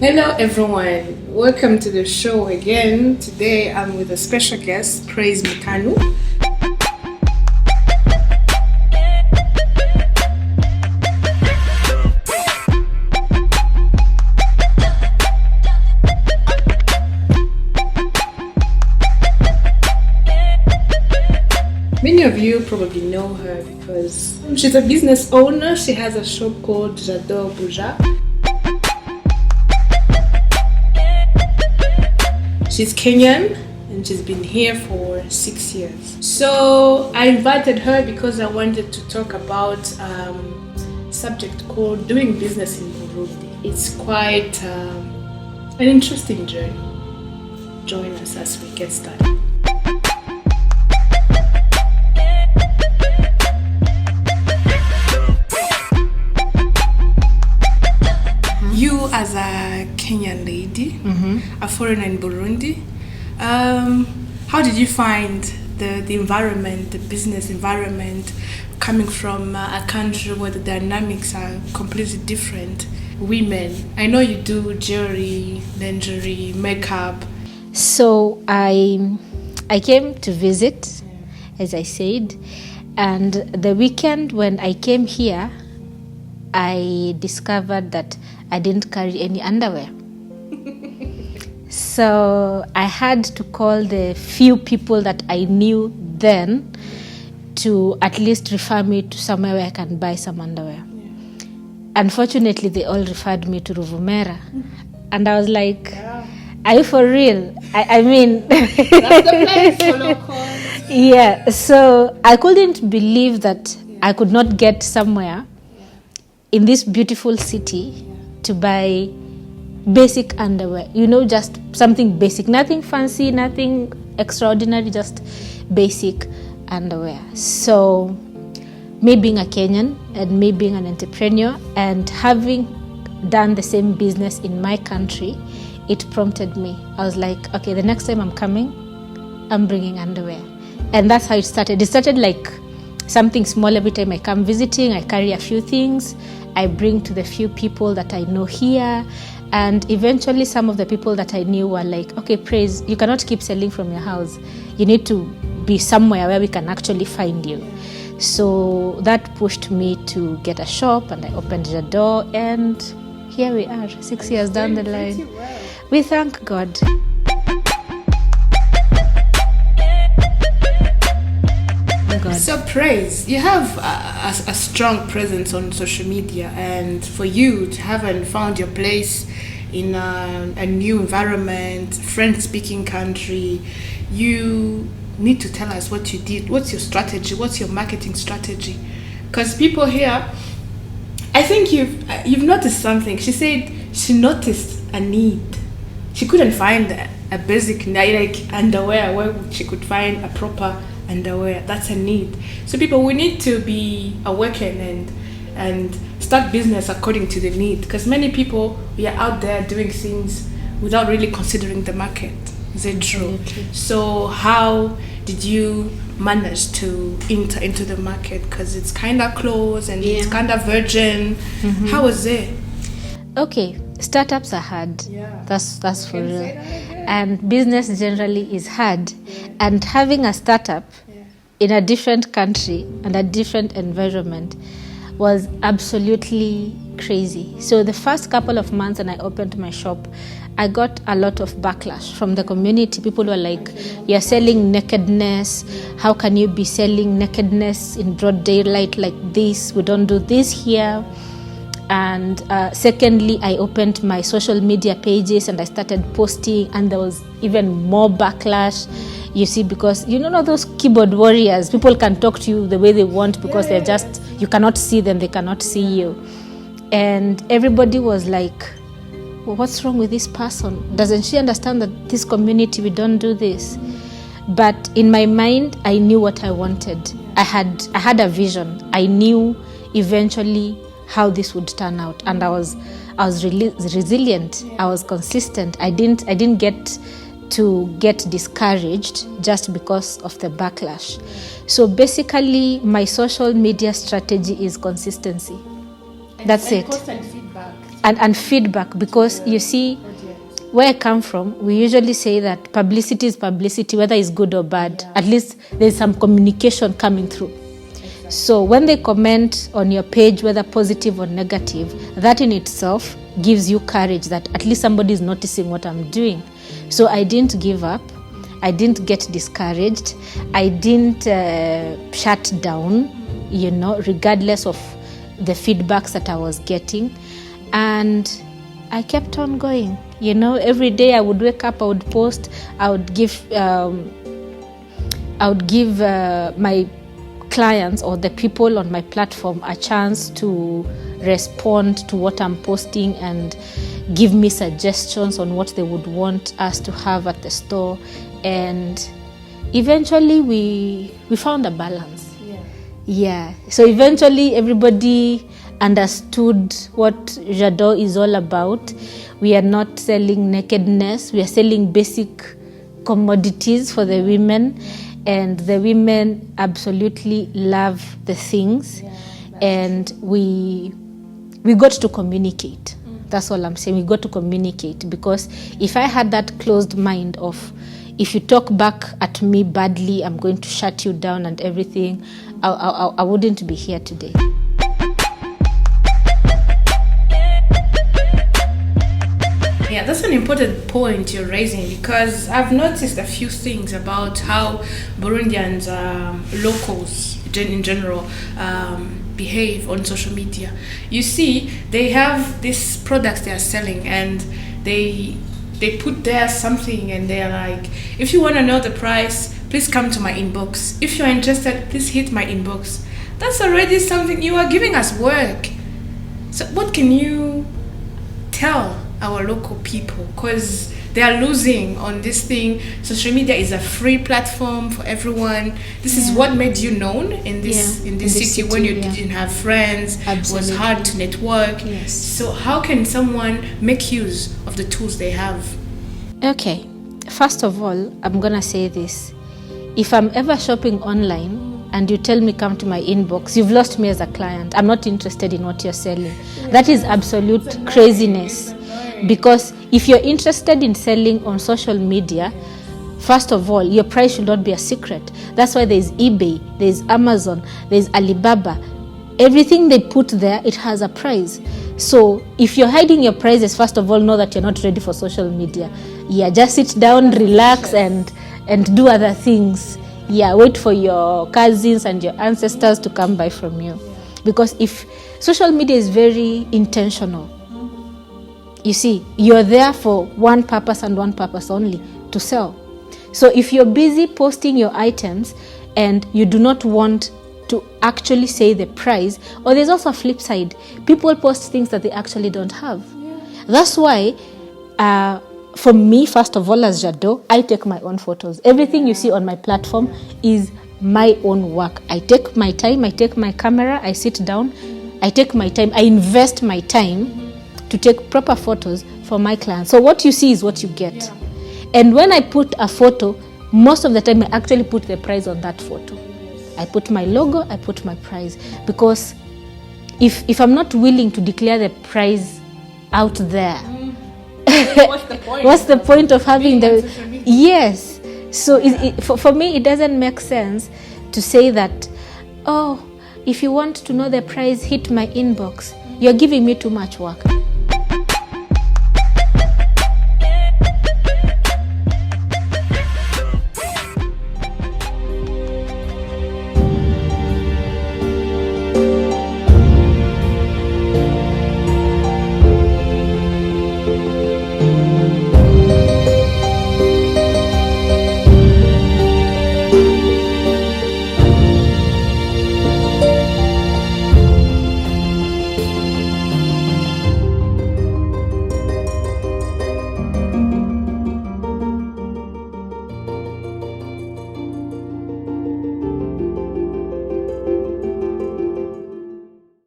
Hello everyone, welcome to the show again. Today I'm with a special guest, Praise Mutanu. Many of you probably know her because she's a business owner. She has a shop called Jado Buja. She's Kenyan and she's been here for 6 years. So I invited her because I wanted to talk about a subject called doing business in Burundi. It's quite an interesting journey. Join us as we get started. You as a Kenyan lady, a foreigner in Burundi, how did you find the environment, the business environment, coming from a country where the dynamics are completely different? Women, I know you do jewelry, lingerie, makeup. So I came to visit, as I said, and the weekend when I came here, I discovered that I didn't carry any underwear. So I had to call the few people that I knew then to at least refer me to somewhere where I can buy some underwear. Yeah. Unfortunately, they all referred me to Ruvumera. And I was like, yeah. Are you for real? I mean... That's the place for locals. Yeah, so I couldn't believe that I could not get somewhere in this beautiful city to buy basic underwear, just something basic, nothing fancy, nothing extraordinary, just basic underwear. So me being a Kenyan and me being an entrepreneur and having done the same business in my country, it prompted me. I was like, okay, the next time I'm coming, I'm bringing underwear. And that's how it started. It started like something small. Every time I come visiting, I carry a few things I bring to the few people that I know here. And eventually some of the people that I knew were like, okay, Praise, you cannot keep selling from your house. You need to be somewhere where we can actually find you. So that pushed me to get a shop, and I opened the door, and here we are, 6 years down the line. Well. We thank God. So Praise, you have a strong presence on social media, and for you to haven't found your place in a new environment, French-speaking country, you need to tell us what you did. What's your strategy? What's your marketing strategy? Because people here, I think you've noticed something. She said she noticed a need. She couldn't find a basic like underwear where she could find a proper underwear. That's a need. So people, we need to be awakened and start business according to the need, because many people, we are out there doing things without really considering the market. Is it true? Absolutely. So how did you manage to enter into the market? Because it's kind of close and it's kind of virgin. How was it? Okay, startups are hard. That's for real. And business generally is hard. And having a startup in a different country and a different environment was absolutely crazy. So the first couple of months when I opened my shop, I got a lot of backlash from the community. People were like, you're selling nakedness. How can you be selling nakedness in broad daylight like this? We don't do this here. And secondly, I opened my social media pages and I started posting, and there was even more backlash, you see, because those keyboard warriors, people can talk to you the way they want because they're just, you cannot see them, they cannot see you. And everybody was like, well, what's wrong with this person? Doesn't she understand that this community, we don't do this? But in my mind, I knew what I wanted. I had a vision. I knew eventually how this would turn out, and I was resilient. I was consistent. I didn't get discouraged just because of the backlash. So basically, my social media strategy is consistency. That's it. Constant feedback. and feedback, because you see, where I come from, we usually say that publicity is publicity, whether it's good or bad. At least there's some communication coming through. So when they comment on your page, whether positive or negative, that in itself gives you courage that at least somebody is noticing what I'm doing. So I didn't give up. I didn't get discouraged. I didn't shut down, regardless of the feedbacks that I was getting. And I kept on going. Every day I would wake up, I would post, I would give my clients or the people on my platform a chance to respond to what I'm posting and give me suggestions on what they would want us to have at the store. And eventually we found a balance. Yeah. So eventually everybody understood what Jadot is all about. We are not selling nakedness. We are selling basic commodities for the women. And the women absolutely love the things. And we got to communicate. That's all I'm saying. We got to communicate, because if I had that closed mind of, if you talk back at me badly, I'm going to shut you down and everything, I wouldn't be here today. Yeah, that's an important point you're raising, because I've noticed a few things about how Burundians, locals in general, behave on social media. You see, they have these products they are selling, and they put there something, and they're like, if you want to know the price, please come to my inbox. If you're interested, please hit my inbox. That's already something. You are giving us work. So what can you tell our local people? Because they are losing on this thing. Social media is a free platform for everyone. This is what made you known in this city when you didn't have friends. Absolutely. It was hard to network. Yes. So how can someone make use of the tools they have? Okay, first of all, I'm gonna say this. If I'm ever shopping online and you tell me come to my inbox, you've lost me as a client. I'm not interested in what you're selling. That is absolute craziness. Because if you're interested in selling on social media, first of all, your price should not be a secret. That's why there's eBay, there's Amazon, there's Alibaba. Everything they put there, it has a price. So if you're hiding your prices, first of all, know that you're not ready for social media. Yeah, just sit down, relax, and do other things. Yeah, wait for your cousins and your ancestors to come buy from you. Because if social media is very intentional, you see, you're there for one purpose and one purpose only, to sell. So if you're busy posting your items and you do not want to actually say the price, or there's also a flip side, people post things that they actually don't have. That's why, for me, first of all, as Jadot, I take my own photos. Everything you see on my platform is my own work. I take my time, I take my camera, I sit down, I take my time, I invest my time to take proper photos for my clients. So what you see is what you get. And when I put a photo, most of the time I actually put the price on that photo. I put my logo, I put my price. Because if I'm not willing to declare the price out there, what's the point? What's the point of having the... Yes. So for me, it doesn't make sense to say that, oh, if you want to know the price, hit my inbox. You're giving me too much work.